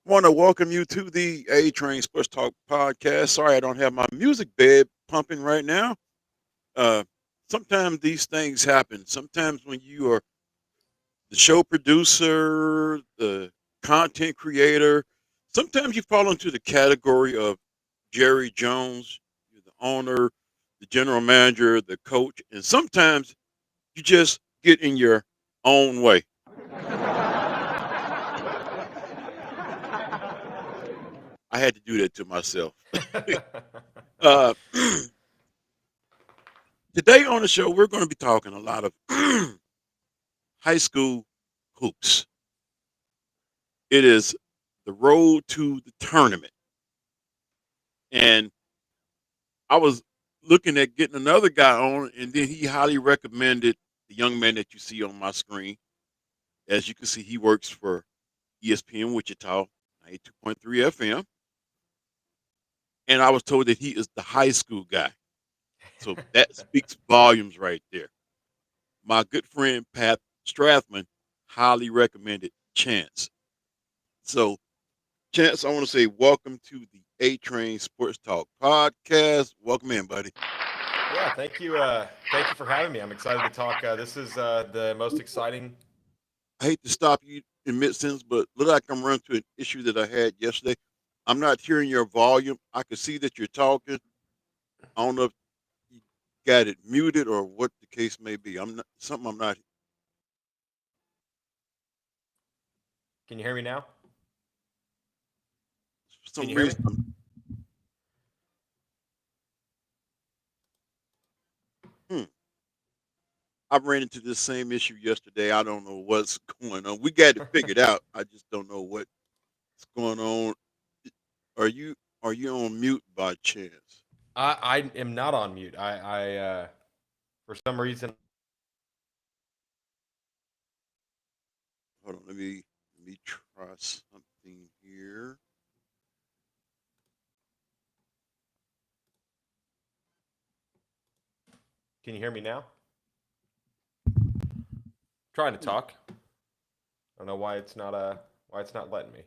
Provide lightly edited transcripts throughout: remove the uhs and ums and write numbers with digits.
Want to welcome you to the A Train Sports Talk podcast. Sorry, I don't have my music bed pumping right now. Uh, Sometimes these things happen. Sometimes when you are the show producer, the content creator, sometimes you fall into the category of Jerry Jones. You're the owner, the general manager, the coach, and sometimes you just get in your own way. I had to do that to myself. uh, Today on the show, we're going to be talking a lot of high school hoops. It is the road to the tournament. And I was looking at getting another guy on, and then he highly recommended the young man that you see on my screen. As you can see, he works for ESPN Wichita, 92.3 FM. And I was told that he is the high school guy. So that speaks volumes right there. My good friend, Pat Strathman, highly recommended Chance. So Chance, I want to say welcome to the A Train Sports Talk podcast. Welcome in, buddy. Yeah, thank you. Thank you for having me. I'm excited to talk. This is the most exciting. I hate to stop you in mid sentence, but look like I'm running to an issue that I had yesterday. I'm not hearing your volume. I can see that you're talking. I don't know if you got it muted or what the case may be. I'm not something I'm not Can you hear me now? for Can some you hear me? reason. Hmm, I ran into this same issue yesterday. I don't know what's going on. We got it figured out. I just don't know what's going on. Are you are you on mute by chance? I am not on mute. I for some reason. Hold on, let me try something here. Can you hear me now? Trying to Hmm. talk. I don't know why it's not letting me.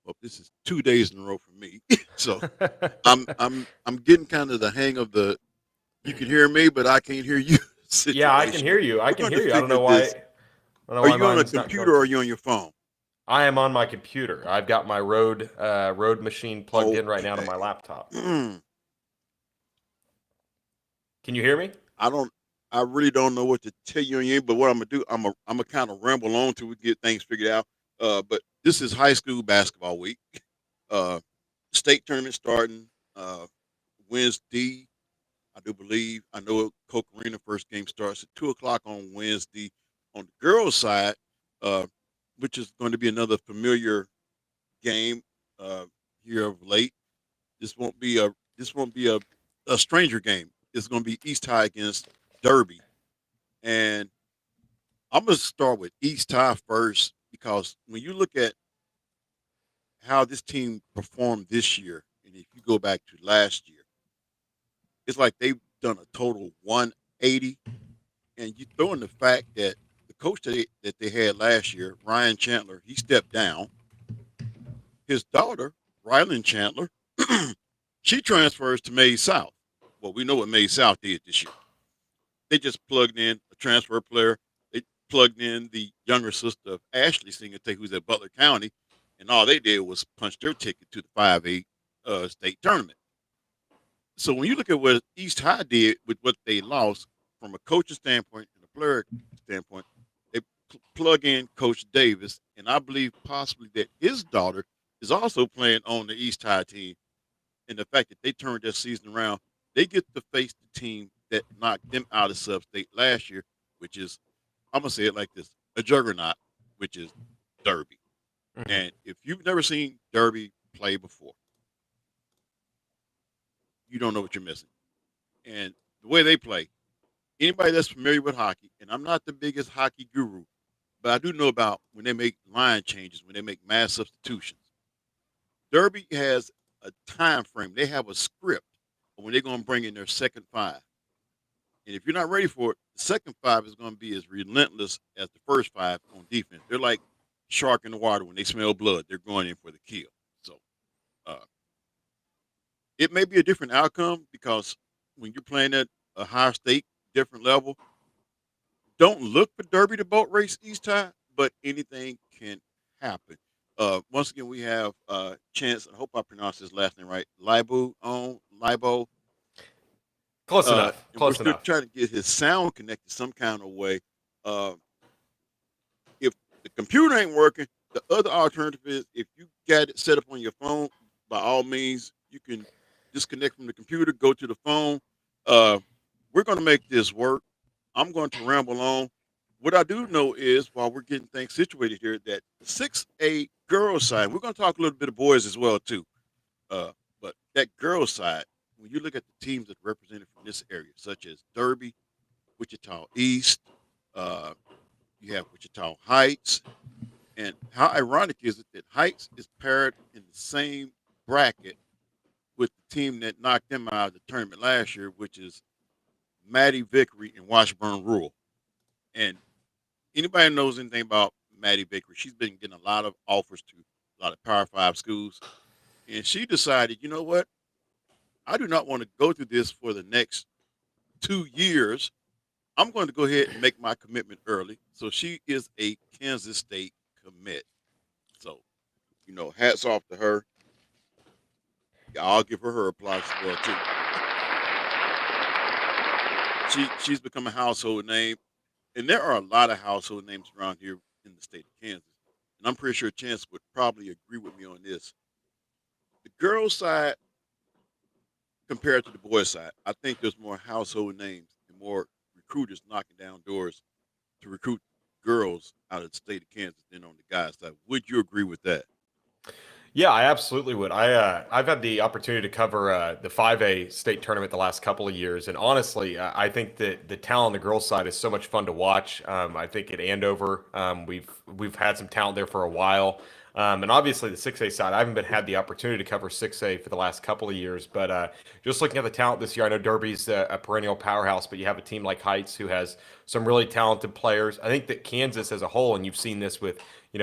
Well, this is 2 days in a row for me, so I'm getting kind of the hang of the you can hear me, but I can't hear you Yeah, I can situation. hear you. I We're can going to hear you. I don't figure know why. I this. don't know Are why you on a mine's not computer going. or are you on your phone? I am on my computer. I've got my Rode machine plugged in right now to Okay. my laptop. I Can you hear me? don't. I really don't know what to tell you, but what I'm gonna do, I'm gonna kind of ramble on till we get things figured out. But this is high school basketball week. Uh, State tournament starting Wednesday. I do believe. I know Coke Arena first game starts at 2 o'clock on Wednesday. On the girls' side, uh, which is going to be another familiar game uh, here of late. This won't be a stranger game. It's going to be East High against Derby, and I'm going to start with East High first because when you look at how this team performed this year, and if you go back to last year, it's like they've done a total 180. And you throw in the fact that the coach that they had last year, Ryan Chandler, he stepped down. His daughter, Rylan Chandler, she transfers to Made South. Well, we know what Made South did this year. They just plugged in a transfer player. They plugged in the younger sister of Ashley Singletary, who's at Butler County, and all they did was punch their ticket to the 5A state tournament. So when you look at what East High did with what they lost from a coaching standpoint and a player standpoint, they plug in Coach Davis, and I believe possibly that his daughter is also playing on the East High team. And the fact that they turned their season around, they get to face the team that knocked them out of sub-state last year, which is, I'm gonna say it like this: a juggernaut, which is Derby. Hmm. And if you've never seen Derby play before, you don't know what you're missing. And the way they play, anybody that's familiar with hockey, and I'm not the biggest hockey guru, but I do know about when they make line changes, when they make mass substitutions. Derby has a time frame. They have a script when they're going to bring in their second five. And if you're not ready for it, the second five is going to be as relentless as the first five on defense. They're like shark in the water. When they smell blood, they're going in for the kill. So uh, it may be a different outcome because when you're playing at a higher stake, different level, don't look for Derby to boat race East High, but anything can happen. Once again, we have Chance. I hope I pronounced his last name right. Libo. Close enough. And we're Close still enough. trying to get his sound connected some kind of way. Uh, if the computer ain't working, the other alternative is if you got it set up on your phone, by all means, you can disconnect from the computer, go to the phone. Uh, we're going to make this work. I'm going to ramble on. What I do know is while we're getting things situated here, that 6A girls side, we're going to talk a little bit of boys as well too. But that girls side, when you look at the teams that are represented from this area, such as Derby, Wichita East, uh, you have Wichita Heights, and how ironic is it that Heights is paired in the same bracket with the team that knocked them out of the tournament last year, which is Maddie Vickery and Washburn Rural. And anybody knows anything about Maddie Vickery, she's been getting a lot of offers to a lot of Power Five schools. And she decided, you know what? I do not want to go through this for the next 2 years. I'm going to go ahead and make my commitment early. So she is a Kansas State commit. So, hats off to her. Yeah, I'll give her applause as well too. She's become a household name, and there are a lot of household names around here in the state of Kansas. And I'm pretty sure Chance would probably agree with me on this. The girls' side compared to the boys' side, I think there's more household names and more recruiters knocking down doors to recruit girls out of the state of Kansas than on the guys' side. Would you agree with that? Yeah, I absolutely would. I've had the opportunity to cover the 5A state tournament the last couple of years, and honestly, I think that the talent on the girls' side is so much fun to watch. I think at Andover, we've had some talent there for a while, and obviously the 6A side, I haven't been had the opportunity to cover 6A for the last couple of years, but just looking at the talent this year, I know Derby's a perennial powerhouse, but you have a team like Heights who has some really talented players. I think that Kansas as a whole, and you've seen this with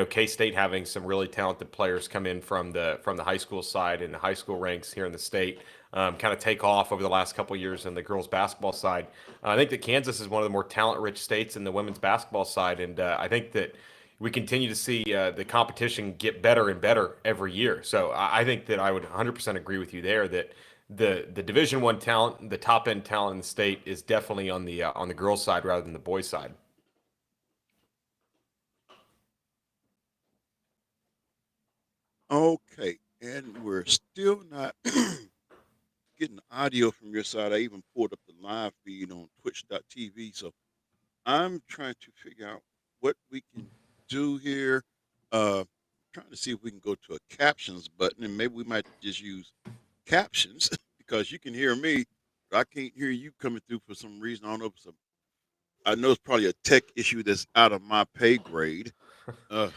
K-State having some really talented players come in from the high school side and the high school ranks here in the state, kind of take off over the last couple of years in the girls basketball side. I think that Kansas is one of the more talent-rich states in the women's basketball side, and I think that we continue to see the competition get better and better every year. So I think that I would 100% agree with you there that the Division One talent, the top end talent in the state, is definitely on the girls' side rather than the boys' side. Okay, and we're still not getting audio from your side. I even pulled up the live feed on twitch.tv. So I'm trying to figure out what we can do here. Trying to see if we can go to a captions button, and maybe we might just use captions because you can hear me, but I can't hear you coming through for some reason. I don't know if I know it's probably a tech issue that's out of my pay grade. Uh,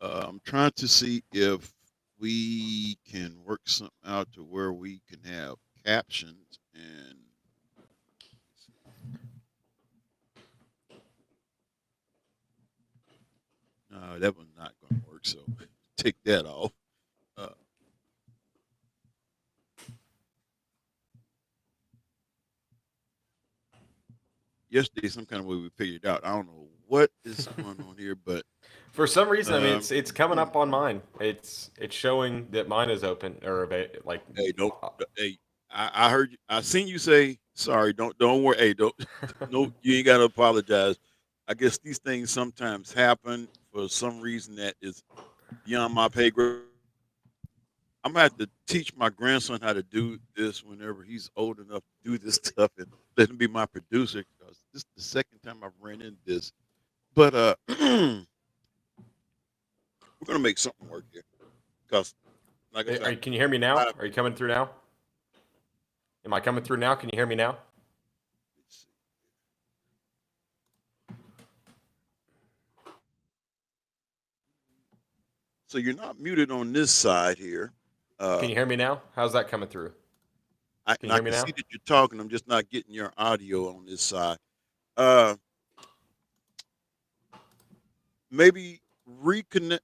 I'm trying to see if we can work something out to where we can have captions and no, that one's not going to work. So take that off. Uh, Yesterday, some kind of way we figured it out. I don't know what is going on here, but For some reason, I mean, um, it's coming up on mine. It's showing that mine is open or like. hey, don't. Hey, I heard. I seen you say sorry. Don't worry. Hey, don't. No, you ain't got to apologize. I guess these things sometimes happen for some reason that is beyond my pay grade. I'm gonna have to teach my grandson how to do this whenever he's old enough to do this stuff, and let him be my producer because this is the second time I've ran into this. But we're gonna make something work here because, like I said, Can you hear me now? I, Are you coming through now? Am I coming through now? Can you hear me now? so you're not muted on this side here. Can you hear me now? How's that coming through? Can you I hear me can now? see that you're talking. I'm just not getting your audio on this side. Uh, Maybe reconnect,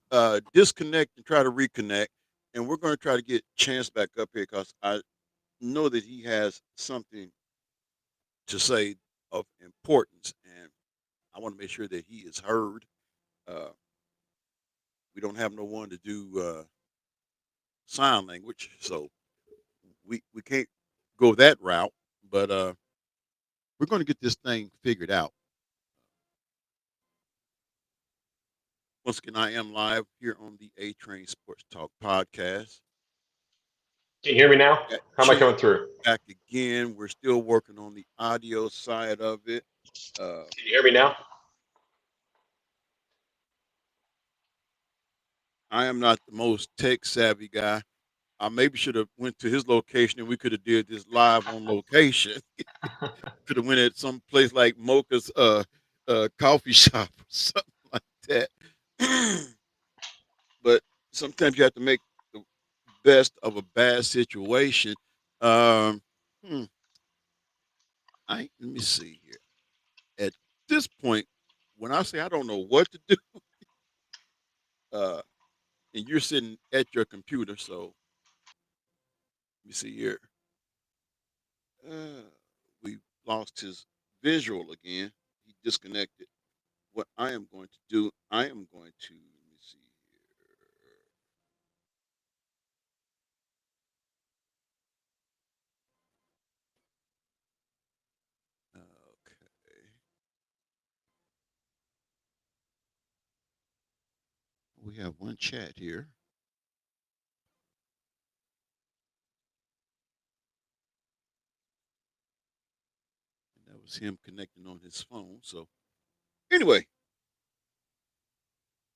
disconnect, and try to reconnect. And we're going to try to get Chance back up here because I know that he has something to say of importance, and I want to make sure that he is heard. Uh, we don't have no one to do sign language, so we can't go that route. But we're going to get this thing figured out. Once again, I am live here on the A Train Sports Talk podcast. Can you hear me now? Got How am I Chance coming through? back again. We're still working on the audio side of it. Can you hear me now? I am not the most tech savvy guy. I maybe should have went to his location and we could have did this live on location. Could have went at some place like Mocha's coffee shop or something like that. But sometimes you have to make the best of a bad situation. Um, hmm, let me see here. At this point, when I say I don't know what to do, uh, and you're sitting at your computer, so let me see here. We lost his visual again. He disconnected. What I am going to do, I am going to let me see here. Okay, we have one chat here. And that was him connecting on his phone. So anyway,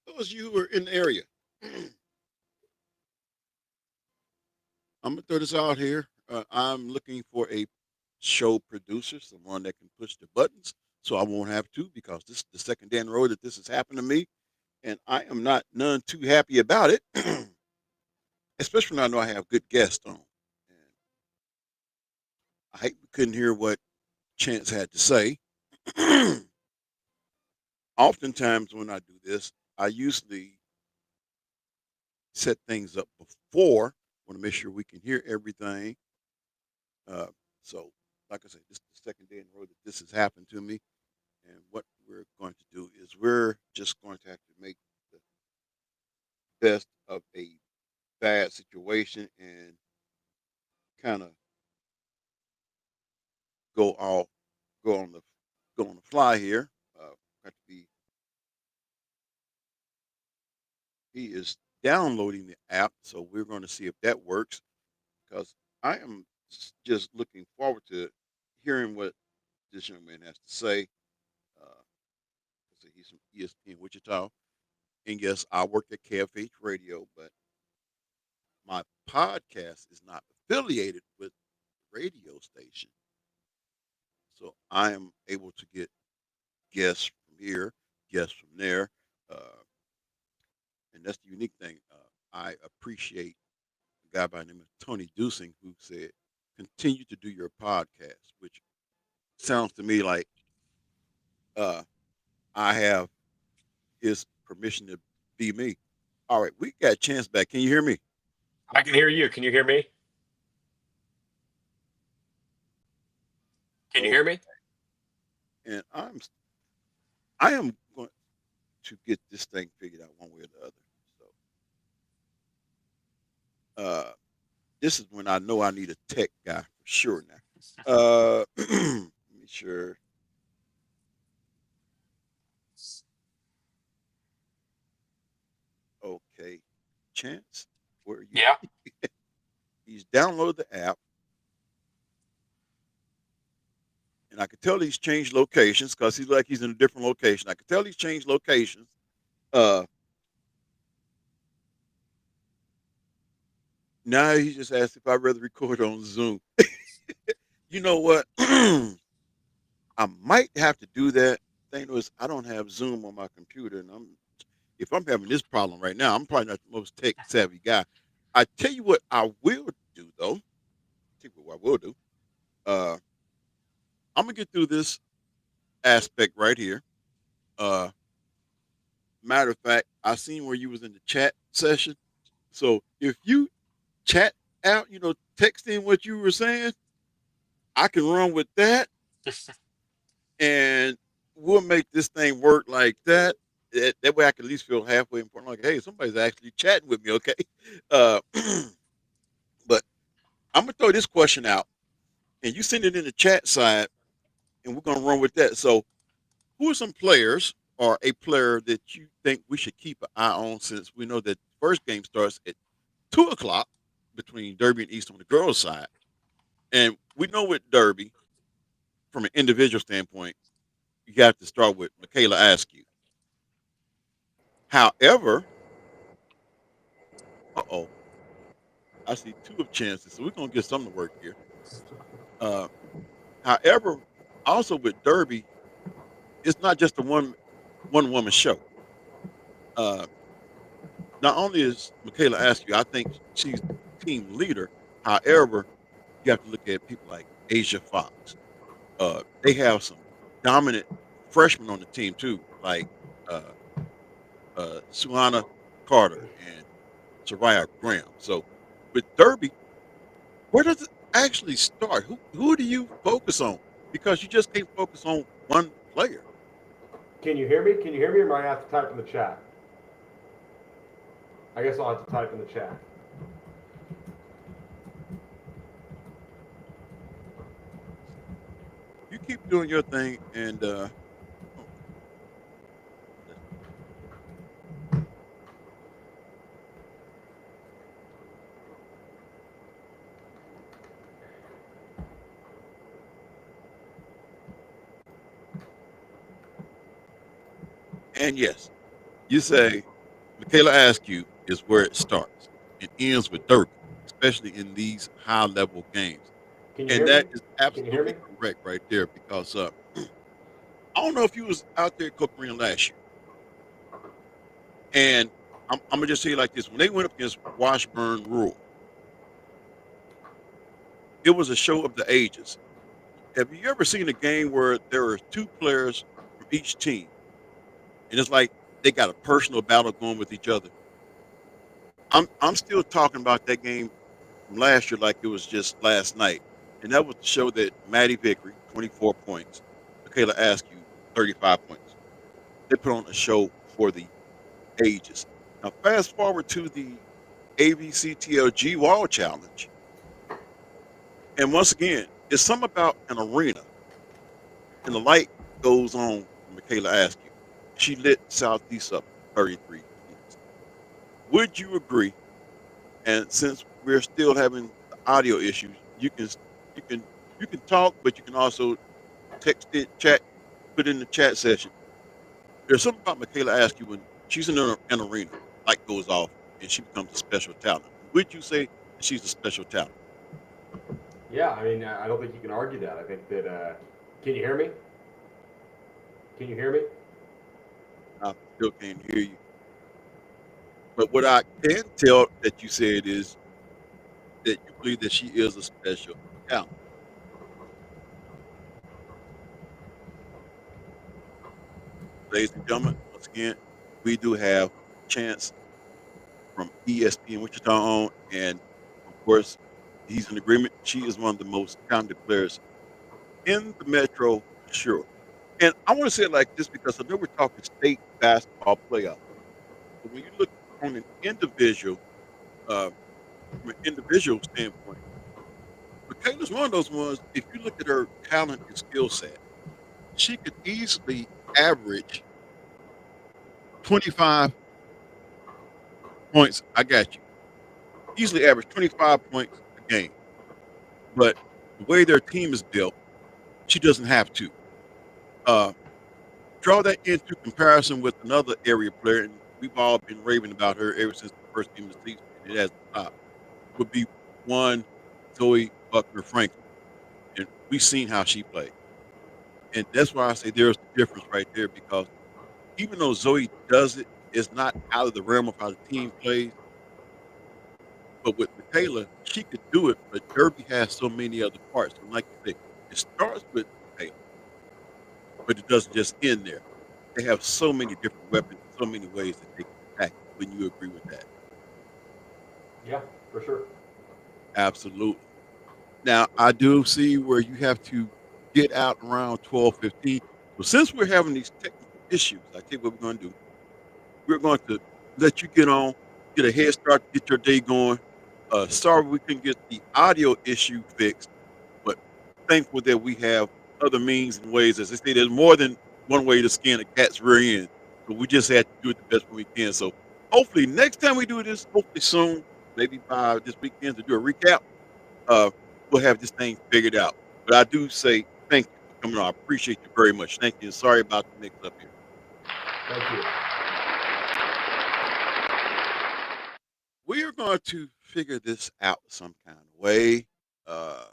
those of you who are in the area, I'm gonna throw this out here. I'm looking for a show producer, someone that can push the buttons, so I won't have to because this is the second day in a row that this has happened to me, and I am not none too happy about it. Especially when I know I have good guests on. And I hate we couldn't hear what Chance had to say. Oftentimes when I do this, I usually set things up before. Want to make sure we can hear everything. Uh, so, like I said, this is the second day in a row that this has happened to me. And what we're going to do is we're just going to have to make the best of a bad situation and kind of go all go on the go on the fly here. Got to be He is downloading the app, so we're going to see if that works because I am just looking forward to hearing what this young man has to say. Uh, he's from ESPN Wichita, and yes, I work at KFH Radio, but my podcast is not affiliated with the radio station, so I am able to get guests from here, guests from there, uh, and that's the unique thing. I appreciate a guy by the name of Tony Dusing who said, "Continue to do your podcast," which sounds to me like uh, I have his permission to be me. All right, we got a Chance back. Can you hear me? I can hear you. Can you hear me? Can you Oh, hear me? and I am going to get this thing figured out one way or the other. So this is when I know I need a tech guy for sure now. Let me sure. Okay, Chance, where are you? Yeah. He's downloaded the app, and I could tell he's changed locations because he's like he's in a different location. I could tell he's changed locations. Uh, Now he just asked if I'd rather record on Zoom. You know what? I might have to do that. Thing is, I don't have Zoom on my computer, and if I'm having this problem right now, I'm probably not the most tech savvy guy. I tell you what, I will do though. tell you what I will do. Uh, I'm gonna get through this aspect right here. Uh, Matter of fact, I seen where you was in the chat session. So if you chat out, text in what you were saying, I can run with that, and we'll make this thing work like that. That way, I can at least feel halfway important. Like, hey, somebody's actually chatting with me. Okay, uh, but I'm gonna throw this question out, and you send it in the chat side, and we're gonna run with that. So, who are some players or a player that you think we should keep an eye on, since we know that the first game starts at 2 o'clock between Derby and East on the girls' side, and we know with Derby, from an individual standpoint, you have to start with Michaela Askew. However, uh-oh, I see two of chances, so we're gonna get something to work here. Uh, However, also with Derby, it's not just a one woman show. Uh, Not only is Michaela Askew, I think she's team leader. However, you have to look at people like Asia Fox. They have some dominant freshmen on the team too, like uh, Suana Carter and Soraya Graham. So with Derby, where does it actually start? Who do you focus on? Because you just can't focus on one player. Can you hear me? Can you hear me, or might I have to type in the chat? I guess I'll have to type in the chat. You keep doing your thing, and yes, you say Michaela Askew is where it starts. It ends with Derby, especially in these high level games. Can you And hear that me? is Can you hear absolutely me? correct right there, because I don't know if you was out there at Cook Arena last year. And I'm gonna just say it like this: when they went up against Washburn Rural, it was a show of the ages. Have you ever seen a game where there are two players from each team, and it's like they got a personal battle going with each other? I'm still talking about that game from last year like it was just last night, and that was the show that Maddie Vickery, 24 points, Michaela Askew, 35 points. They put on a show for the ages. Now, fast forward to the AVCTLG Wall Challenge, and once again, it's something about an arena, and the light goes on for Michaela Askew. She lit Southeast up 33 points. Would you agree? And since we're still having the audio issues, you can you can talk, but you can also text it, chat, put it in the chat session. There's something about Michaela Askew when she's in an arena, light goes off, and she becomes a special talent. Would you say that she's a special talent? Yeah, I mean, I don't think you can argue that. I think that. Can you hear me? Can you hear me? I still can't hear you. But what I can tell that you said is that you believe that she is a special talent. Ladies and gentlemen, once again, we do have Chance from ESPN Wichita on, and of course, he's in agreement. She is one of the most talented players in the Metro, for sure. And I want to say it like this because I know we're talking state basketball playoff. But when you look on an individual, uh, from an individual standpoint, Michaela's one of those ones. If you look at her talent and skill set, she could easily average 25 points. I got you. Easily average 25 points a game. But the way their team is built, she doesn't have to. Uh, Draw that into comparison with another area player, and we've all been raving about her ever since the first game of the season. And it has stopped. Would be one Zoe Buckner Franklin, and we've seen how she played, and that's why I say there's the difference right there. Because even though Zoe does it, it's not out of the realm of how the team plays. But with Michaela, she could do it, but Derby has so many other parts. And like you say, it starts with the tail, but it doesn't just end there. They have so many different weapons, so many ways that they can attack. Wouldn't you agree with that? Yeah, for sure. Absolutely. Now, I do see where you have to get out around 12:15. So since we're having these technical issues, I tell you what we're going to do. We're going to let you get on, get a head start, get your day going. Sorry we couldn't get the audio issue fixed, but thankful that we have other means and ways. As they say, there's more than one way to skin a cat's rear end. So we just had to do it the best way we can. So hopefully next time we do this, hopefully soon, maybe by this weekend to do a recap, uh, we'll have this thing figured out. But I do say thank you for coming on. I appreciate you very much. Thank you. And sorry about the mix up here. Thank you. We are going to figure this out some kind of way uh,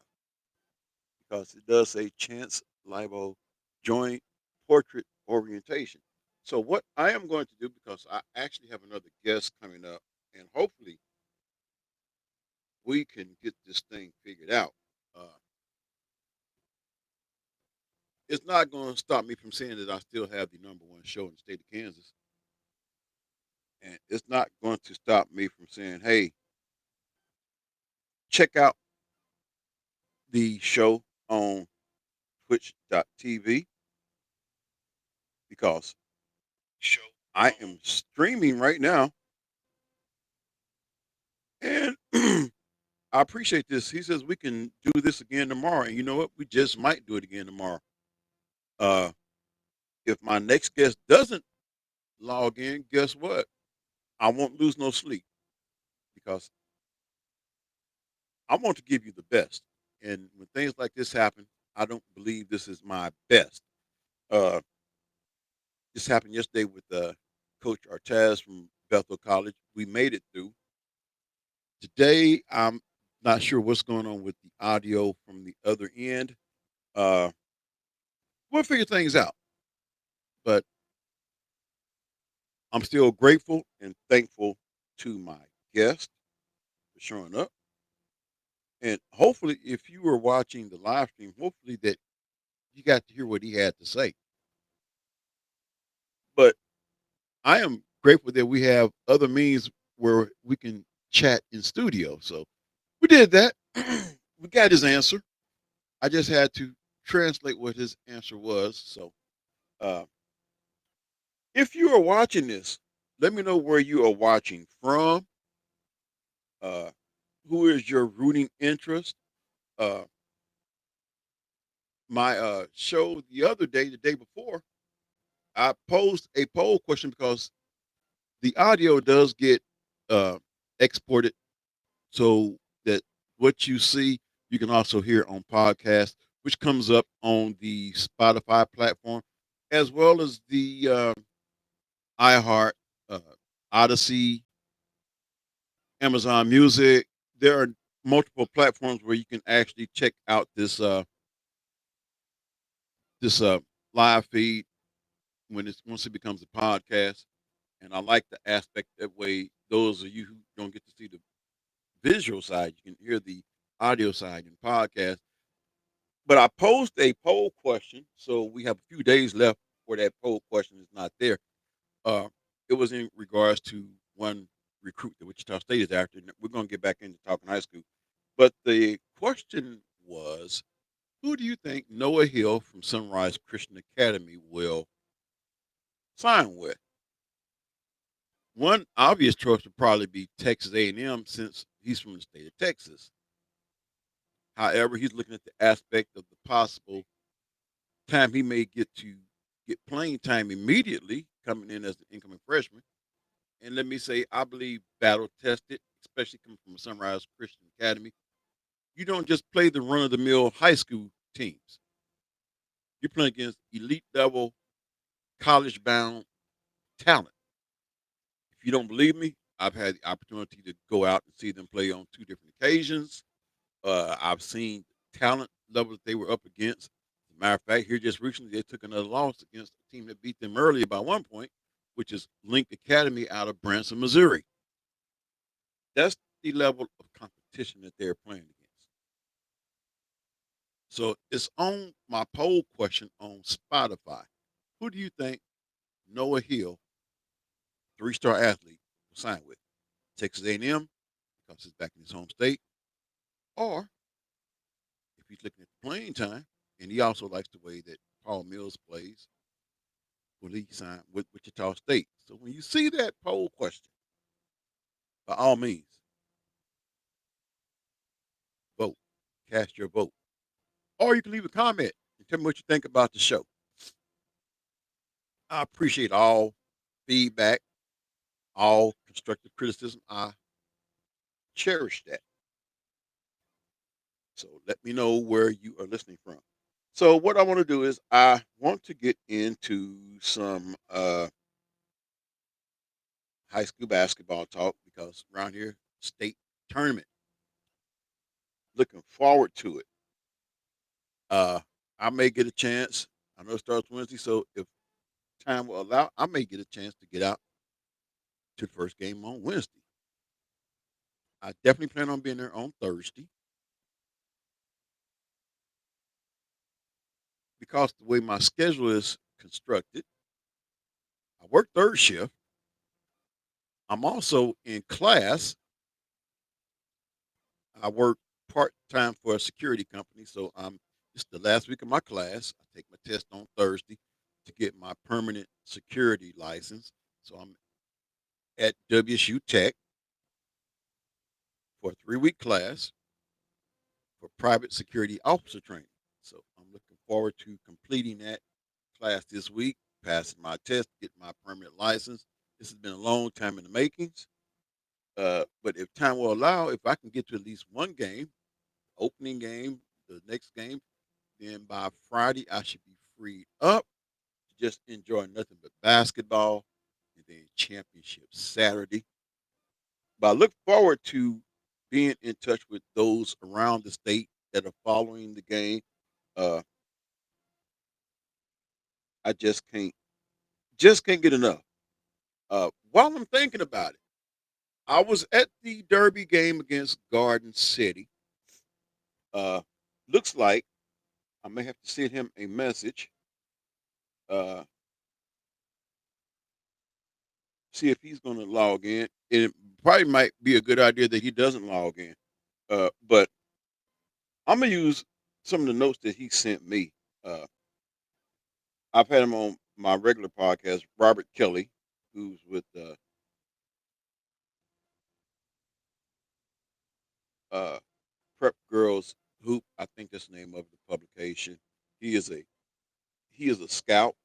because it does say Chance Libo joint portrait orientation. So what I am going to do, because I actually have another guest coming up, and hopefully we can get this thing figured out. Uh, it's not going to stop me from saying that I still have the number one show in the state of Kansas, and it's not going to stop me from saying, "Hey, check out the show on Twitch.tv because show I am streaming right now, and I appreciate this." He says we can do this again tomorrow, and you know what? We just might do it again tomorrow. Uh, if my next guest doesn't log in, guess what? I won't lose no sleep because I want to give you the best. And when things like this happen, I don't believe this is my best. Uh, this happened yesterday with Coach Artez from Bethel College. We made it through. Today, I'm not sure what's going on with the audio from the other end. Uh, we'll figure things out. But I'm still grateful and thankful to my guest for showing up. And hopefully, if you were watching the live stream, hopefully that you got to hear what he had to say. But I am grateful that we have other means where we can chat in studio. So we did that. We got his answer. I just had to translate what his answer was. So uh, if you are watching this, let me know where you are watching from. Uh, who is your rooting interest? Uh, my show the other day, the day before, I posed a poll question because the audio does get uh, exported so that what you see you can also hear on podcast, which comes up on the Spotify platform as well as the iHeart, uh, Odyssey, Amazon Music. There are multiple platforms where you can actually check out this live feed when it's once it becomes a podcast. And I like the aspect that way. Those of you who don't get to see the visual side, you can hear the audio side in podcast. But I posed a poll question, so we have a few days left where that poll question is not there. Uh, it was in regards to one recruit that Wichita State is after. And we're going to get back into talking high school. But the question was, who do you think Noah Hill from Sunrise Christian Academy will sign with? One obvious choice would probably be Texas A&M since he's from the state of Texas. However, he's looking at the aspect of the possible time he may get to get playing time immediately coming in as an incoming freshman. And let me say, I believe battle tested, especially coming from a Sunrise Christian Academy. You don't just play the run of the mill high school teams. You're playing against elite level, college bound talent. If you don't believe me, I've had the opportunity to go out and see them play on two different occasions. I've seen talent level that they were up against. As a matter of fact, here just recently they took another loss against a team that beat them earlier by 1 point, which is Link Academy out of Branson, Missouri. That's the level of competition competition that they're playing against. So it's on my poll question on Spotify. Who do you think Noah Hill, three-star athlete, will sign with? Texas A&M because he's back in his home state, or if he's looking at the playing time and he also likes the way that Paul Mills plays, will he sign with Wichita State? So when you see that poll question, by all means, vote, cast your vote, or you can leave a comment and tell me what you think about the show. I appreciate all feedback, all constructive criticism. I cherish that. So let me know where you are listening from. So what I want to do is I want to get into some high school basketball talk because around here, state tournament. Looking forward to it. Uh, I may get a chance. I know it starts Wednesday, so if time will allow, I may get a chance to get out to the first game on Wednesday. I definitely plan on being there on Thursday because the way my schedule is constructed, I work third shift. I'm also in class. I work part time for a security company, so it's the last week of my class. I take my test on Thursday to get my permanent security license. So I'm at WSU Tech for a 3-week class for private security officer training. So I'm looking forward to completing that class this week, passing my test, getting my permanent license. This has been a long time in the makings. But if time will allow, if I can get to at least one game, opening game, the next game, then by Friday I should be freed up to just enjoy nothing but basketball and then championship Saturday. But I look forward to being in touch with those around the state that are following the game. Uh, I just can't get enough. While I'm thinking about it, I was at the Derby game against Garden City. Uh, looks like I may have to send him a message. Uh, see if he's going to log in. It probably might be a good idea that he doesn't log in. But I'm gonna use some of the notes that he sent me. Uh, I've had him on my regular podcast, Robert Kelly, who's with uh, Prep Girls Hoop. I think that's the name of the publication. He is a he is a scout.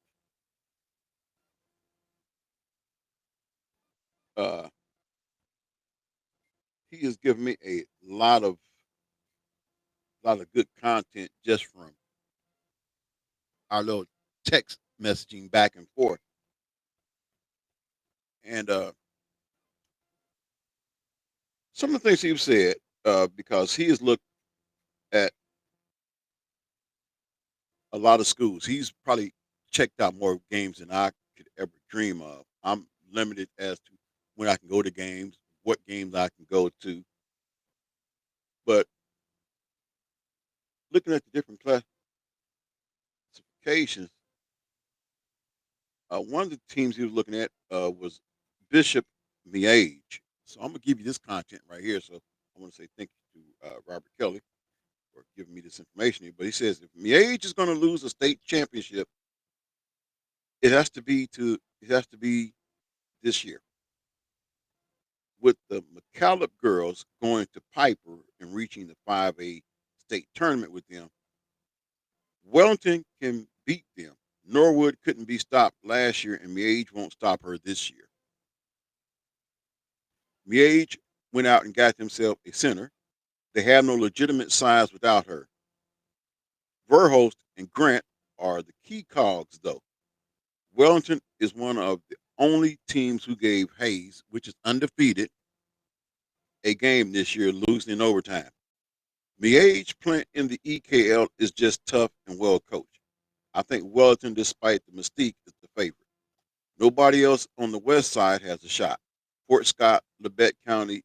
Uh, he has given me a lot of good content just from our little text messaging back and forth. And some of the things he said, because he has looked at a lot of schools. He's probably checked out more games than I could ever dream of. I'm limited as to when I can go to games, what games I can go to. But looking at the different classifications, one of the teams he was looking at was Bishop Miege. So I'm gonna give you this content right here. So I want to say thank you to Robert Kelly for giving me this information here. But he says if Miege is going to lose a state championship, it has to be this year. With the McCallop girls going to Piper and reaching the 5A state tournament with them, Wellington can beat them. Norwood couldn't be stopped last year, and Miege won't stop her this year. Miege went out and got himself a center. They have no legitimate size without her. Verhulst and Grant are the key cogs, though. Wellington is one of the only teams who gave Hayes, which is undefeated, a game this year, losing in overtime. Miege playing in the EKL is just tough and well coached. I think Wellington, despite the mystique, is the favorite. Nobody else on the west side has a shot. Fort Scott, Labette County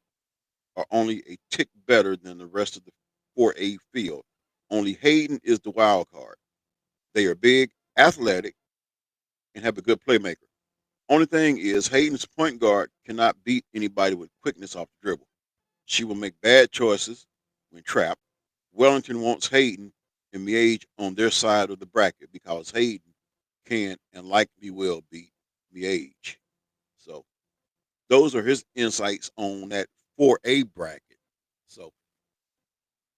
are only a tick better than the rest of the 4A field. Only Hayden is the wild card. They are big, athletic, and have a good playmaker. Only thing is, Hayden's point guard cannot beat anybody with quickness off the dribble. She will make bad choices when trapped. Wellington wants Hayden and Miege on their side of the bracket because Hayden can and likely will beat Miege. So those are his insights on that 4A bracket. So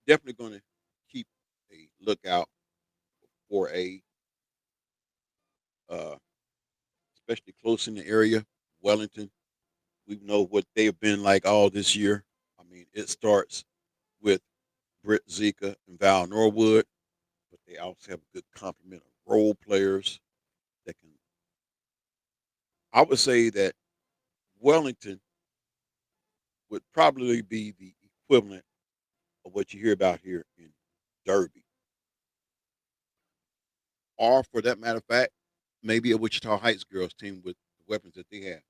definitely going to keep a lookout for 4A, uh, especially close in the area. Wellington, we know what they've been like all this year. I mean, it starts with Britt Zika and Val Norwood, but they also have a good complement of role players that can. I would say that Wellington would probably be the equivalent of what you hear about here in Derby, or for that matter of fact, maybe a Wichita Heights girls team with the weapons that they have.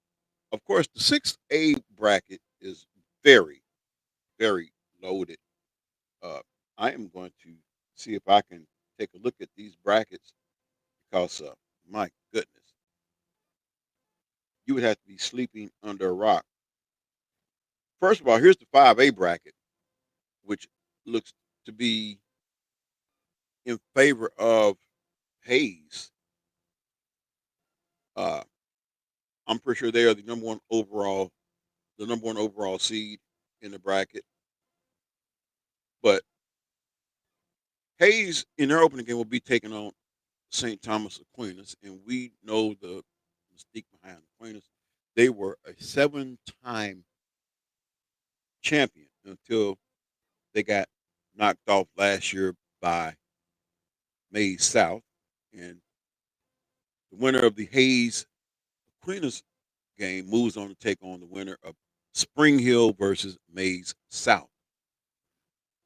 Of course, the 6A bracket is very, very loaded. Uh, I am going to see if I can take a look at these brackets because, my goodness, you would have to be sleeping under a rock. First of all, here's the 5A bracket, which looks to be in favor of Hayes. Uh, I'm pretty sure they are the number one overall seed in the bracket. But Hayes in their opening game will be taking on St. Thomas Aquinas, and we know the mystique behind Aquinas. They were a 7-time champion until they got knocked off last year by Maize South, and the winner of the Hayes Aquinas game moves on to take on the winner of Spring Hill versus Maize South.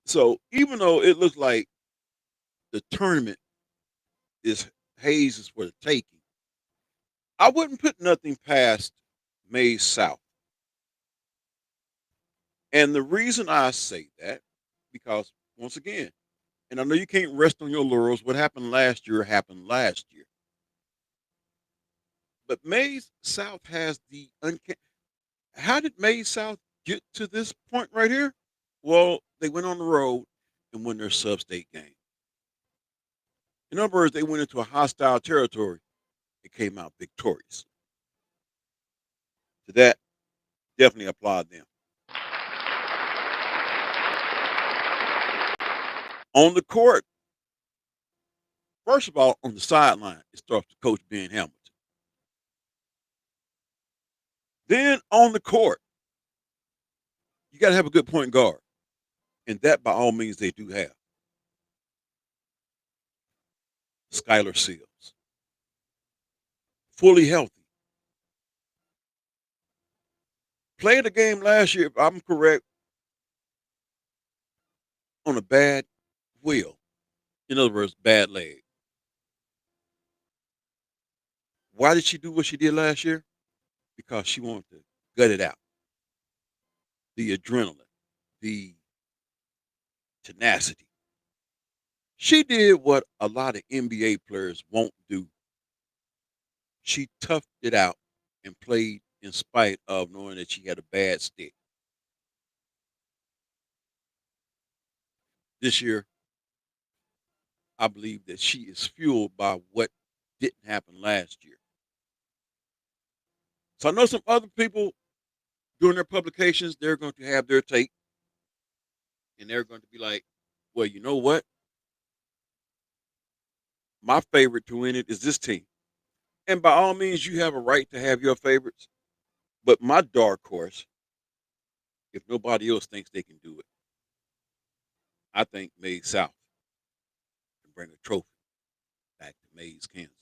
So even though it looks like the tournament is Hayes is for the taking, I wouldn't put nothing past Maize South. And the reason I say that, because once again, and I know you can't rest on your laurels, what happened last year happened last year. But Maize South has the uncanny. How did Maize South get to this point right here? Well, they went on the road and won their sub-state game. In other words, they went into a hostile territory and came out victorious. To that, definitely applaud them. On the court, first of all, on the sideline, it starts with Coach Ben Hamilton. Then on the court, you got to have a good point guard. And that, by all means, they do have. Skylar Seals. Fully healthy. Played the game last year, if I'm correct, on a bad wheel. In other words, bad leg. Why did she do what she did last year? Because she wanted to gut it out. The adrenaline, the tenacity. She did what a lot of NBA players won't do. She toughed it out and played in spite of knowing that she had a bad stick. This year, I believe that she is fueled by what didn't happen last year. So I know some other people during their publications, they're going to have their take and they're going to be like, well, you know what? My favorite to win it is this team. And by all means, you have a right to have your favorites. But my dark horse, if nobody else thinks they can do it, I think Maize South can bring a trophy back to Maize, Kansas.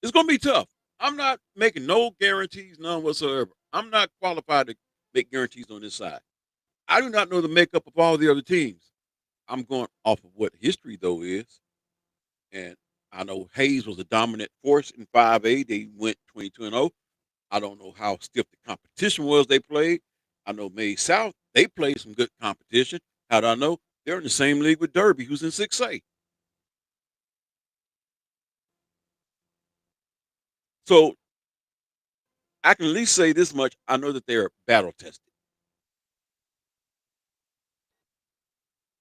It's going to be tough. I'm not making no guarantees, none whatsoever. I'm not qualified to make guarantees on this side. I do not know the makeup of all the other teams. I'm going off of what history, though, is. And I know Hayes was a dominant force in 5A. They went 22-0. I don't know how stiff the competition was they played. I know Maize South They play some good competition. How do I know? They're in the same league with Derby, who's in 6A. So I can at least say this much. I know that they're battle tested.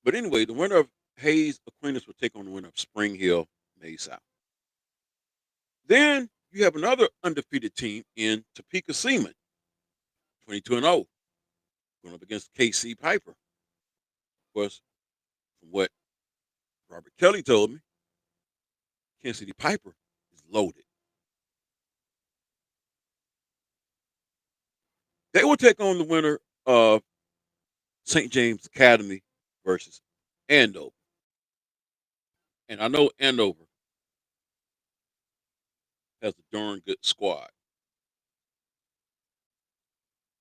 But anyway, the winner of Hayes Aquinas will take on the winner of Spring Hill May South. Then you have another undefeated team in Topeka Seaman, 22-0, going up against KC Piper. Of course, from what Robert Kelly told me, Kansas City Piper is loaded. They will take on the winner of St. James Academy versus Andover. And I know Andover has a darn good squad.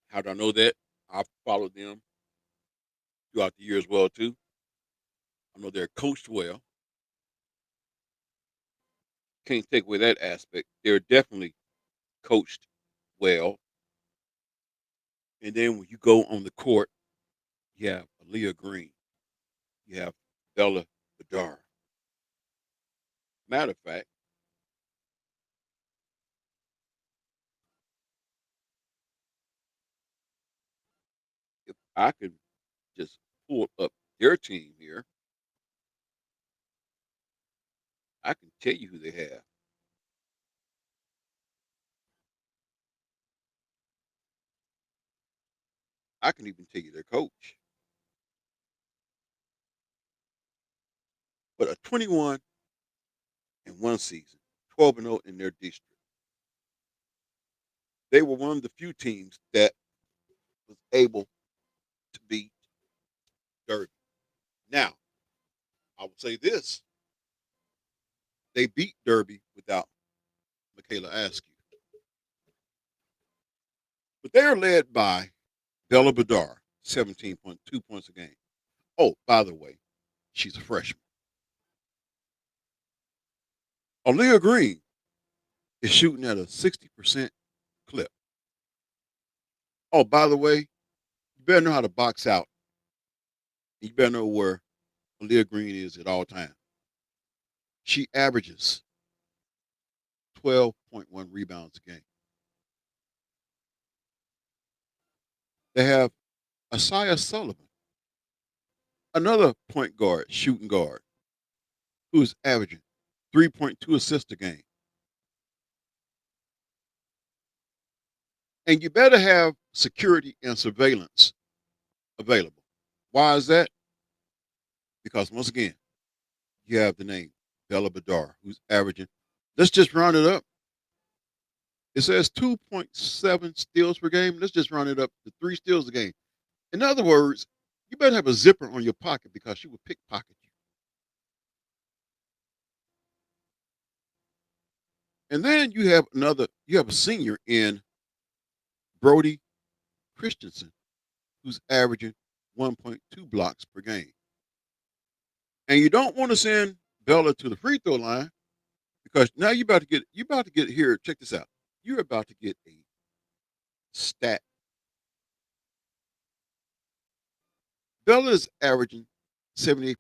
How do I know that? I've followed them throughout the year as well too. I know they're coached well. Can't take away that aspect. They're definitely coached well. And then when you go on the court, you have Aaliyah Green, you have Bella Badar. Matter of fact, if I could just pull up their team here, I can tell you who they have. I can even tell you their coach. But a 21-1 season, 12-0 in their district. They were one of the few teams that was able to beat Derby. Now, I will say this: they beat Derby without Michaela Askew, but they are led by Bella Badar, 17.2 points a game. Oh, by the way, she's a freshman. Aaliyah Green is shooting at a 60% clip. Oh, by the way, you better know how to box out. You better know where Aaliyah Green is at all times. She averages 12.1 rebounds a game. They have Asaya Sullivan, another point guard, shooting guard, who's averaging 3.2 assists a game. And you better have security and surveillance available. Why is that? Because once again, you have the name Bella Badar, who's averaging, let's just round it up. It says 2.7 steals per game. Let's just round it up to 3 steals a game. In other words, you better have a zipper on your pocket because she will pickpocket you. And then you have a senior in Brody Christensen, who's averaging 1.2 blocks per game. And you don't want to send Bella to the free throw line because now you about to get here. Check this out. You're about to get a stat. Bella is averaging 78%,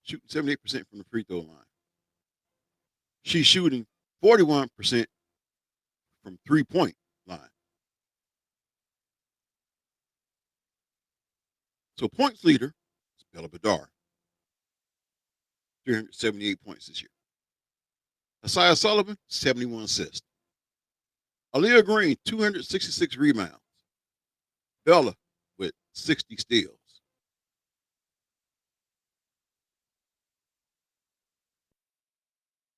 shooting 78% from the free throw line. She's shooting 41% from 3-point line. So points leader is Bella Badar, 378 points this year. Asaya Sullivan, 71 assists. Aaliyah Green, 266 rebounds. Bella with 60 steals.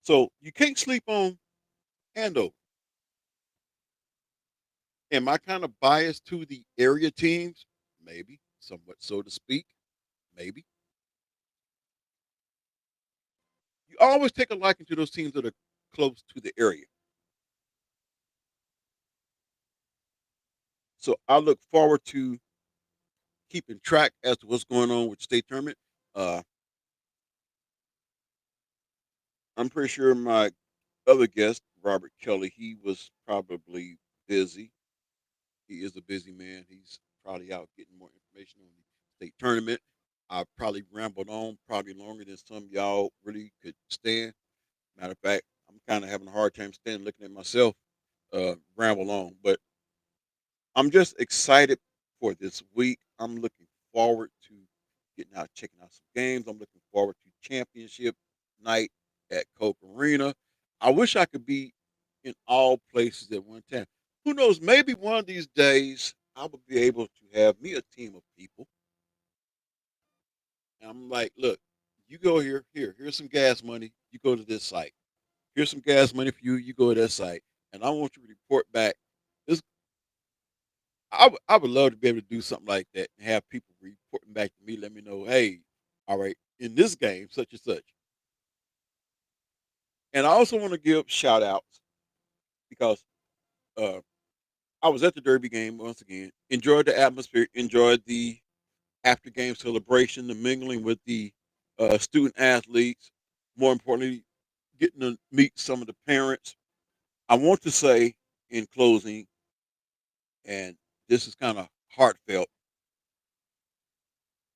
So you can't sleep on Andover. Am I kind of biased to the area teams? Maybe, somewhat so to speak. Maybe. You always take a liking to those teams that are close to the area. So I look forward to keeping track as to what's going on with the state tournament. Uh, I'm pretty sure my other guest, Robert Kelly, he was probably busy. He is a busy man. He's probably out getting more information on the state tournament. I probably rambled on probably longer than some of y'all really could stand. Matter of fact, I'm kind of having a hard time standing looking at myself ramble on. But I'm just excited for this week. I'm looking forward to getting out, checking out some games. I'm looking forward to championship night at Coke Arena. I wish I could be in all places at one time. Who knows? Maybe one of these days I will be able to have me a team of people. And I'm like, look, you go here, here's some gas money. You go to this site. Here's some gas money for you. You go to that site. And I want you to report back. This I would love to be able to do something like that and have people reporting back to me, let me know, hey, all right, in this game, such and such. And I also want to give shout outs because uh, I was at the Derby game once again, enjoyed the atmosphere, enjoyed the after game celebration, the mingling with the student athletes, more importantly, getting to meet some of the parents. I want to say in closing, and this is kind of heartfelt,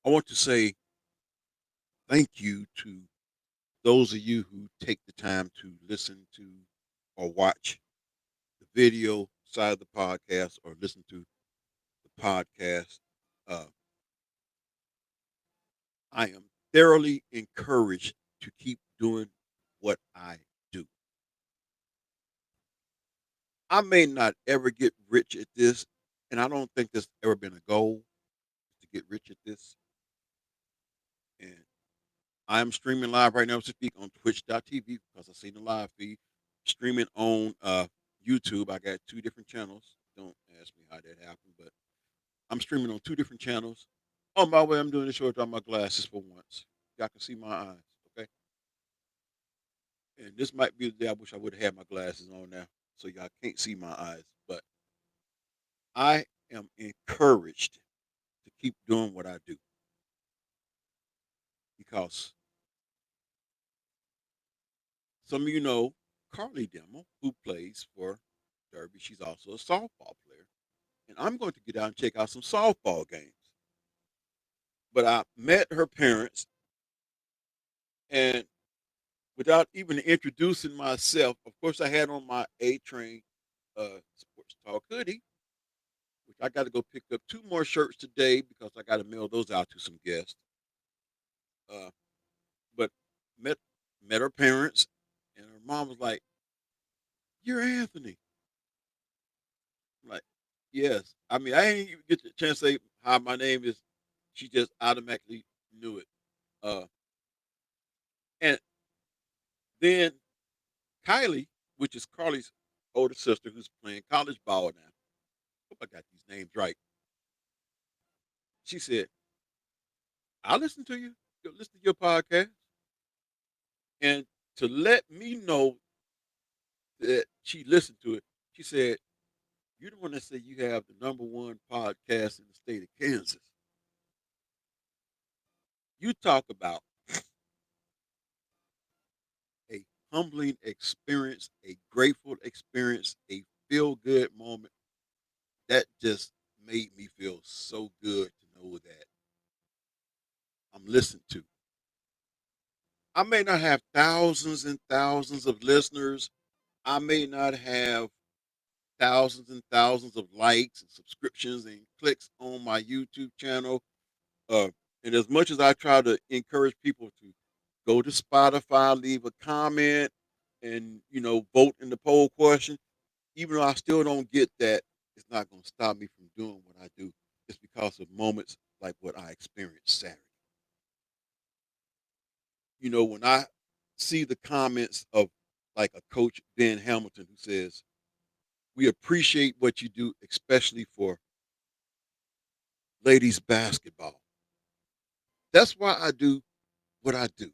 I want to say thank you to those of you who take the time to listen to or watch the video side of the podcast or listen to the podcast. Uh, I am thoroughly encouraged to keep doing what I do. I may not ever get rich at this, and I don't think there's ever been a goal to get rich at this. And I'm streaming live right now to speak on twitch.tv because I seen the live feed. Streaming on YouTube. I got two different channels. Don't ask me how that happened, but I'm streaming on two different channels. On my way, I'm doing the show without my glasses for once. Y'all can see my eyes, okay? And this might be the day I wish I would have had my glasses on now, so y'all can't see my eyes. But I am encouraged to keep doing what I do because some of you know Carly Demo, who plays for Derby. She's also a softball player. And I'm going to get out and check out some softball games. But I met her parents, and without even introducing myself, of course, I had on my A Train Sports Talk hoodie, which I got to go pick up two more shirts today because I got to mail those out to some guests. Uh, but met met her parents, and her mom was like, "You're Anthony." I'm like, "Yes." I mean, I didn't even get the chance to say hi. My name is. She just automatically knew it. Uh, and then Kylie, which is Carly's older sister, who's playing college ball now. Hope I got these names right. She said, "I listen to you. Listen to your podcast." And to let me know that she listened to it, she said, "You're the one that said you have the number one podcast in the state of Kansas." You talk about a humbling experience, a grateful experience, a feel good moment. That just made me feel so good to know that I'm listened to. I may not have thousands and thousands of listeners. I may not have thousands and thousands of likes and subscriptions and clicks on my YouTube channel. Uh, and as much as I try to encourage people to go to Spotify, leave a comment, and vote in the poll question, even though I still don't get that, it's not going to stop me from doing what I do. It's because of moments like what I experienced Saturday. When I see the comments of like a coach Ben Hamilton who says, "We appreciate what you do, especially for ladies basketball." That's why I do what I do.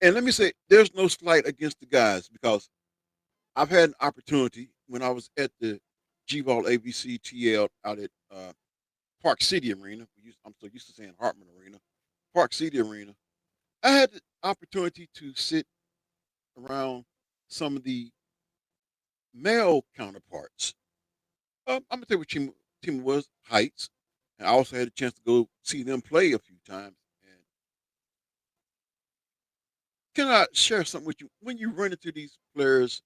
And let me say, there's no slight against the guys because I've had an opportunity when I was at the G-Ball ABCTL out at Park City Arena. I'm so used to saying Hartman Arena, Park City Arena. I had the opportunity to sit around some of the male counterparts. I'm gonna tell you team was Heights, and I also had a chance to go see them play a few times. And can I share something with you? When you run into these players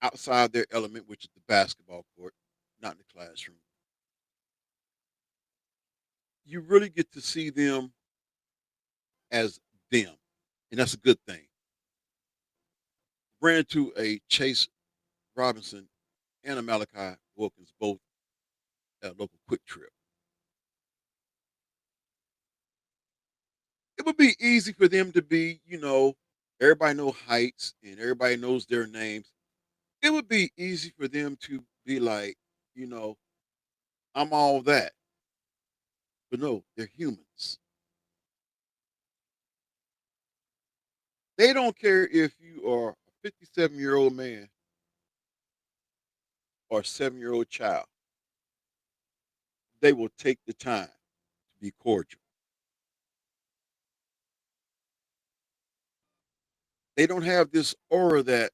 outside their element, which is the basketball court, not in the classroom, you really get to see them as them, and that's a good thing. Ran into a Chase Robinson and a Malachi Wilkins, both at a local Quick Trip. It would be easy for them to be, everybody know Heights and everybody knows their names. It would be easy for them to be like, you know, I'm all that. But no, they're humans. They don't care if you are a 57-year-old man or a 7-year-old child. They will take the time to be cordial. They don't have this aura that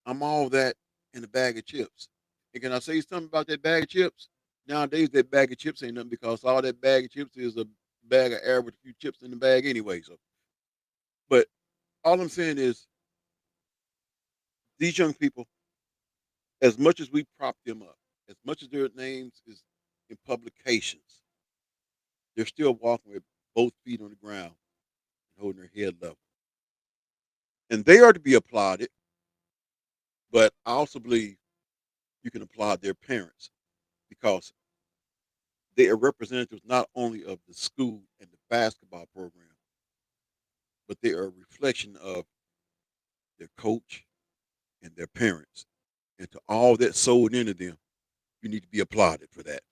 I'm all that in a bag of chips. And can I say something about that bag of chips? Nowadays, that bag of chips ain't nothing because all that bag of chips is a bag of air with a few chips in the bag anyway. So, but all I'm saying is these young people, as much as we prop them up, as much as their names is in publications, they're still walking with both feet on the ground and holding their head level. And they are to be applauded, but I also believe you can applaud their parents because they are representatives not only of the school and the basketball program, but they are a reflection of their coach and their parents. And to all that sold into them, you need to be applauded for that.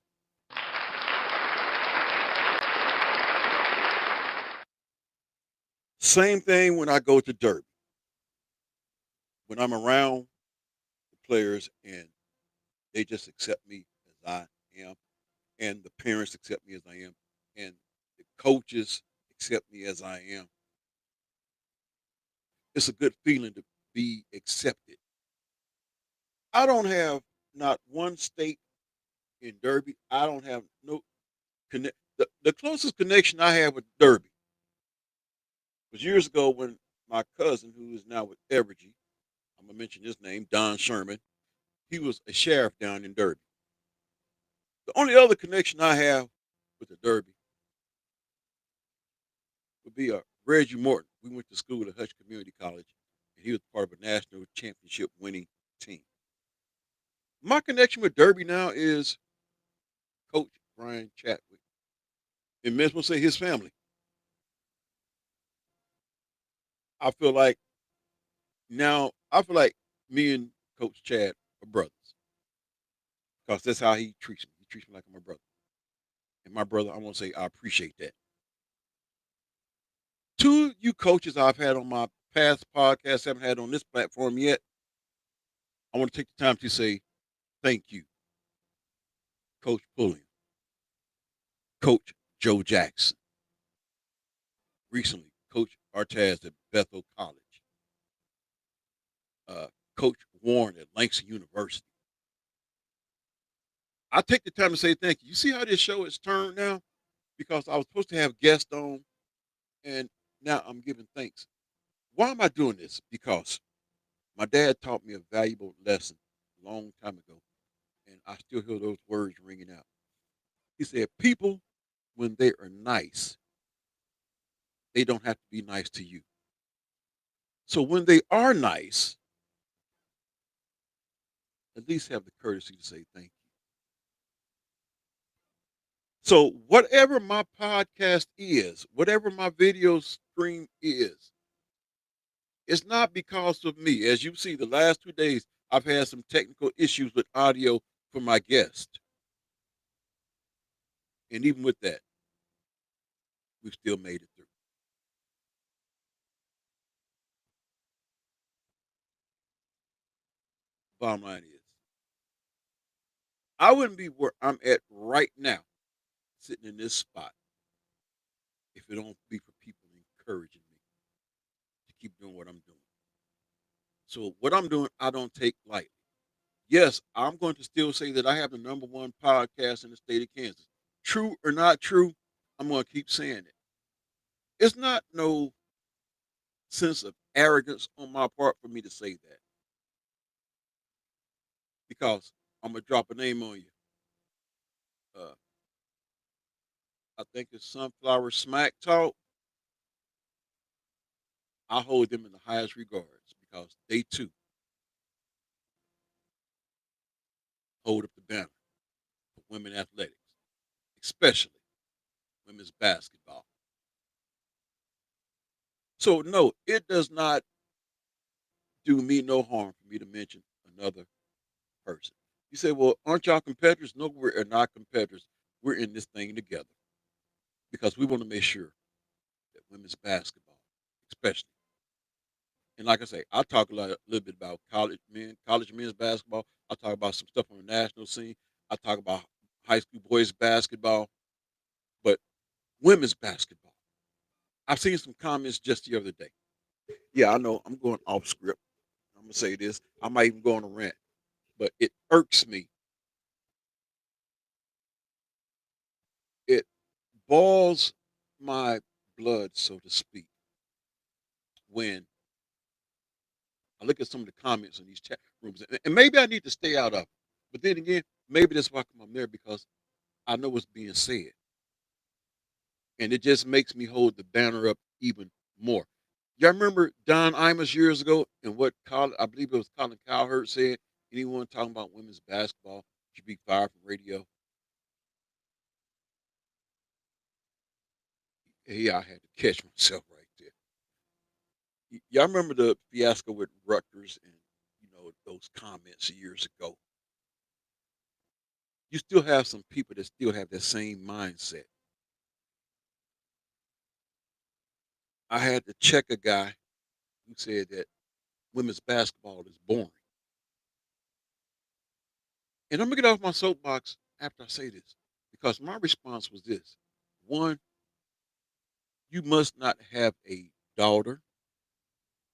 Same thing when I go to Derby. When I'm around the players and they just accept me as I am, and the parents accept me as I am, and the coaches accept me as I am, it's a good feeling to be accepted. I don't have not one state in Derby. I don't have no connect. The closest connection I have with Derby was years ago when my cousin, who is now with Evergy, I'm gonna mention his name, Don Sherman. He was a sheriff down in Derby. The only other connection I have with the Derby would be Reggie Morton. We went to school at Hutch Community College, and he was part of a national championship winning team. My connection with Derby now is Coach Brian Chadwick, and may as well say his family. I feel like I feel like me and Coach Chad are brothers because that's how he treats me. He treats me like I'm a brother. And my brother, I want to say I appreciate that. Two you coaches I've had on my past podcasts, haven't had on this platform yet. I want to take the time to say thank you, Coach Pulliam, Coach Joe Jackson, recently Coach Artaz at Bethel College, uh, Coach Warren at Langston University. I take the time to say thank you. You see how this show is turned now? Because I was supposed to have guests on, and now I'm giving thanks. Why am I doing this? Because my dad taught me a valuable lesson a long time ago, and I still hear those words ringing out. He said, people, when they are nice, they don't have to be nice to you. So when they are nice, at least have the courtesy to say thank you. So whatever my podcast is, whatever my video stream is, it's not because of me. As you see, the last 2 days, I've had some technical issues with audio for my guest. And even with that, we've still made it through. Bottom line is, I wouldn't be where I'm at right now, sitting in this spot, if it don't be for people encouraging me to keep doing what I'm doing. So what I'm doing, I don't take lightly. Yes, I'm going to still say that I have the number one podcast in the state of Kansas. True or not true, I'm going to keep saying it. It's not no sense of arrogance on my part for me to say that because I'm gonna drop a name on you. Uh, I think it's Sunflower Smack Talk. I hold them in the highest regards because they too hold up the banner for women athletics, especially women's basketball. So no, it does not do me no harm for me to mention another person. You say, well, aren't y'all competitors? No, we're not competitors. We're in this thing together because we want to make sure that women's basketball, especially, and like I say, I talk a little bit about college men's basketball. I talk about some stuff on the national scene. I talk about high school boys basketball, but women's basketball. I've seen some comments just the other day. Yeah, I know I'm going off script. I'm gonna say this. I might even go on a rant, but it irks me. It boils my blood, so to speak, when I look at some of the comments in these chat rooms, and maybe I need to stay out of it. But then again, maybe that's why I come on there because I know what's being said, and it just makes me hold the banner up even more. Y'all remember Don Imus years ago and what I believe it was Colin Cowherd said? Anyone talking about women's basketball should be fired from radio. Yeah, I had to catch myself right there. Y'all remember the fiasco with Rutgers and those comments years ago? You still have some people that still have that same mindset. I had to check a guy who said that women's basketball is boring. And I'm gonna get off my soapbox after I say this because my response was this: one, you must not have a daughter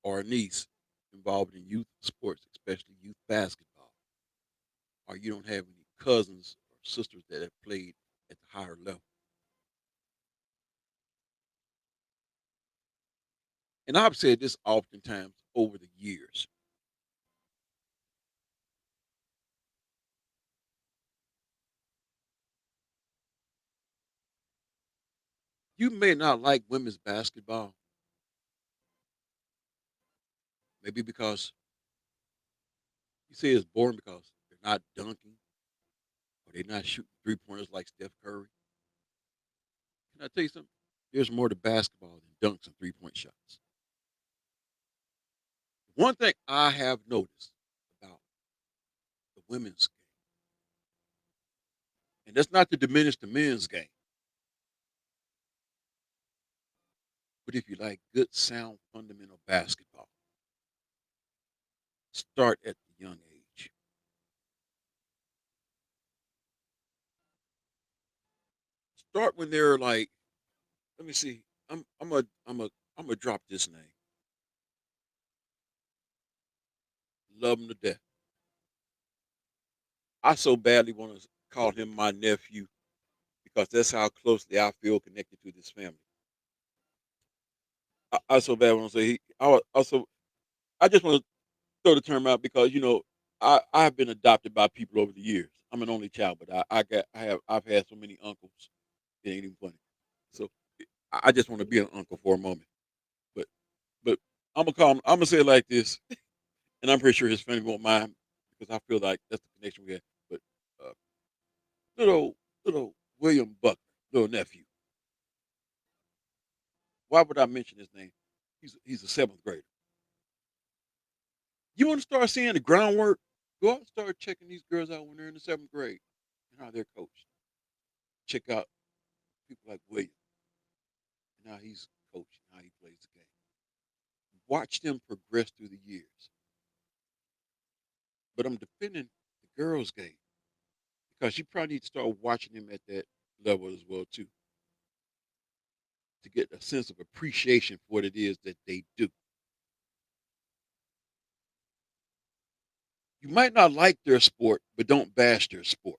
or a niece involved in youth sports, especially youth basketball, or you don't have any cousins or sisters that have played at the higher level. And I've said this oftentimes over the years. You may not like women's basketball, maybe because you say it's boring because they're not dunking or they're not shooting 3 pointers like Steph Curry. Can I tell you something? There's more to basketball than dunks and 3-point shots. One thing I have noticed about the women's game, and that's not to diminish the men's game, but if you like good, sound, fundamental basketball, start at the young age. Start when they're like, let me see, I'm a drop this name. Love him to death. I so badly want to call him my nephew because that's how closely I feel connected to this family. I so bad want to say I also I just want to throw the term out because I have been adopted by people over the years. I'm an only child, but I've had so many uncles. It ain't even funny. So I just want to be an uncle for a moment. But but I'm gonna call him. I'm gonna say it like this, and I'm pretty sure his family won't mind because I feel like that's the connection we have. But uh, little little William Buckner, little nephew. Why would I mention his name? He's a seventh grader. You want to start seeing the groundwork? Go out and start checking these girls out when they're in the seventh grade and how they're coached. Check out people like William and how he's coached and how he plays the game. Watch them progress through the years. But I'm defending the girls' game because you probably need to start watching them at that level as well too to get a sense of appreciation for what it is that they do. You might not like their sport, but don't bash their sport.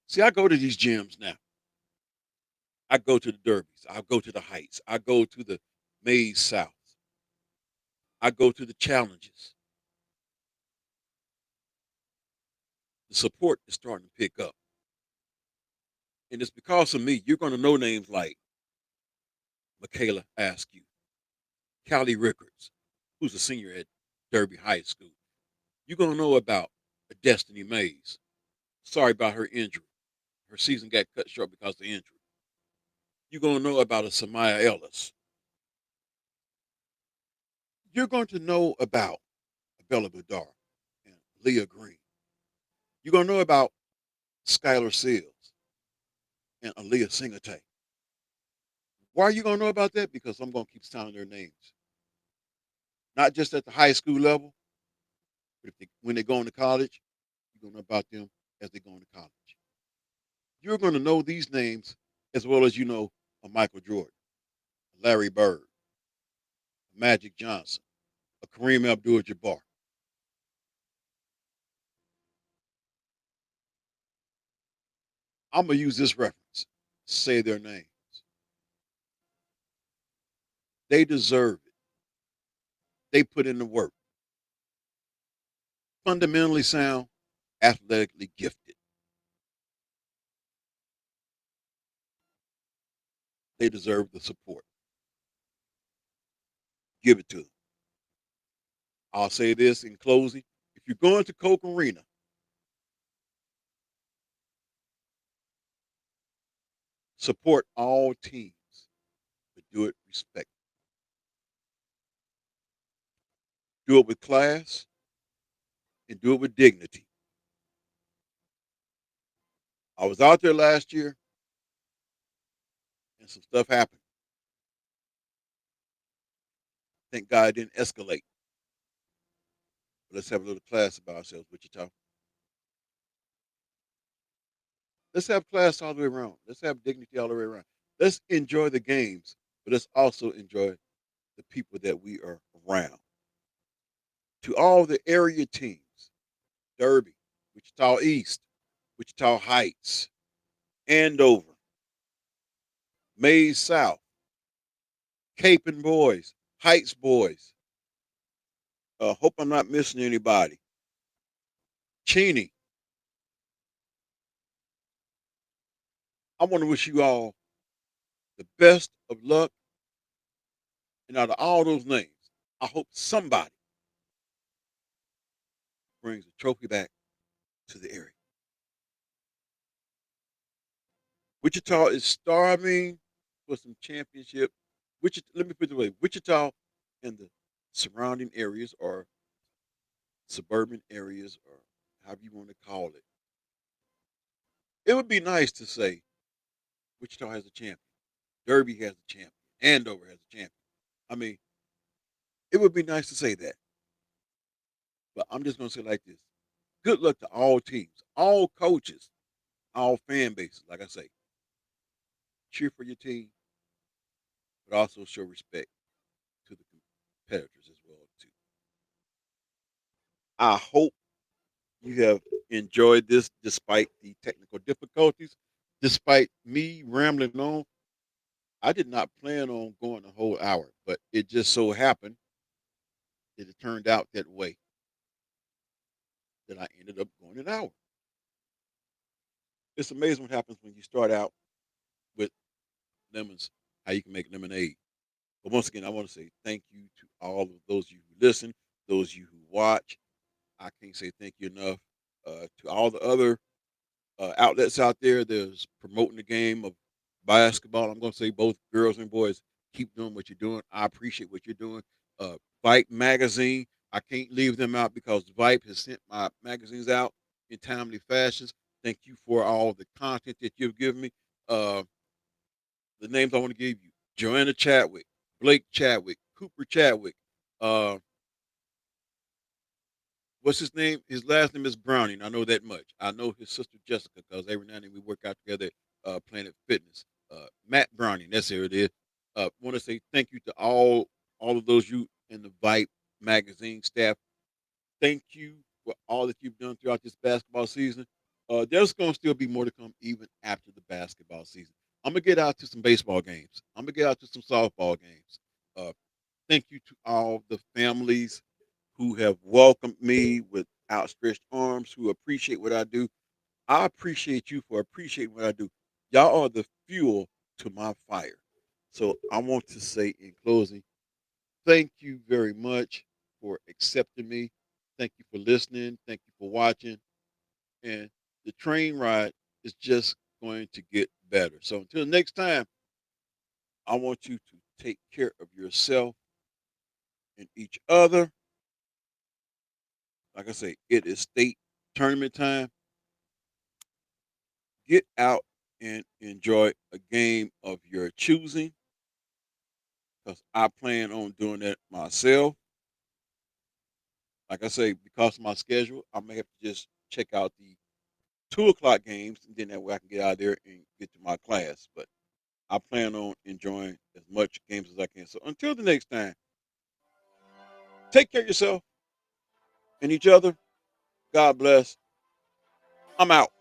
See, I go to these gyms now. I go to the derbies. I go to the heights. I go to the Mays South. I go to the challenges. The support is starting to pick up. And it's because of me. You're going to know names like Michaela Askew, Callie Rickards, who's a senior at Derby High School. You're going to know about Destiny Mays. Sorry about her injury. Her season got cut short because of injury. You're going to know about a Samaya Ellis. You're going to know about Bella Bedar and Leah Green. You're going to know about Skylar Seals and Aaliyah Singate. Why are you going to know about that? Because I'm going to keep sounding their names. Not just at the high school level, but when they go into college, you're going to know about them as they go into college. You're going to know these names as well as you know a Michael Jordan, a Larry Bird, a Magic Johnson, a Kareem Abdul-Jabbar. I'm going to use this reference. Say their names. They deserve it. They put in the work. Fundamentally sound, athletically gifted. They deserve the support. Give it to them. I'll say this in closing. If you're going to Coke Arena, support all teams, but do it respectfully. Do it with class and do it with dignity. I was out there last year and some stuff happened. Thank God it didn't escalate. But let's have a little class about ourselves, Wichita. Let's have class all the way around. Let's have dignity all the way around. Let's enjoy the games, but let's also enjoy the people that we are around. To all the area teams, Derby, Wichita East, Wichita Heights, Andover, Mays South, Capon boys, Heights boys. Hope I'm not missing anybody. Cheney. I want to wish you all the best of luck. And out of all those names, I hope somebody brings a trophy back to the area. Wichita is starving for some championship. Wichita, let me put it away. Wichita and the surrounding areas or suburban areas or however you want to call it. It would be nice to say Wichita has a champion. Derby has a champion. Andover has a champion. I mean, it would be nice to say that. But I'm just going to say it like this. Good luck to all teams, all coaches, all fan bases. Like I say, cheer for your team, but also show respect to the competitors as well too. I hope you have enjoyed this despite the technical difficulties, despite me rambling on. I did not plan on going a whole hour, but it just so happened that it turned out that way that I ended up going an hour. It's amazing what happens when you start out with lemons, how you can make lemonade. But once again, I want to say thank you to all of those of you who listen, those of you who watch. I can't say thank you enough. To all the other outlets out there that's promoting the game of basketball. I'm going to say both girls and boys, keep doing what you're doing. I appreciate what you're doing. Vipe magazine, I can't leave them out because Vipe has sent my magazines out in timely fashions. Thank you for all the content that you've given me. Uh, the names I want to give you: Joanna Chadwick, Blake Chadwick, Cooper Chadwick. Uh, what's his name? His last name is Browning. I know that much. I know his sister Jessica because every now and then we work out together at Planet Fitness. Matt Browning, that's who it is. Want to say thank you to all of those you in the Vibe magazine staff, thank you for all that you've done throughout this basketball season. There's going to still be more to come even after the basketball season. I'm gonna get out to some baseball games. I'm gonna get out to some softball games. Uh, thank you to all the families who have welcomed me with outstretched arms, who appreciate what I do. I appreciate you for appreciating what I do. Y'all are the fuel to my fire. So I want to say in closing, thank you very much for accepting me. Thank you for listening. Thank you for watching. And the train ride is just going to get better. So until next time, I want you to take care of yourself and each other. Like I say, it is state tournament time. Get out and enjoy a game of your choosing because I plan on doing that myself. Like I say, because of my schedule, I may have to just check out the 2 o'clock games and then that way I can get out of there and get to my class. But I plan on enjoying as much games as I can. So until the next time, take care of yourself and each other. God bless. I'm out.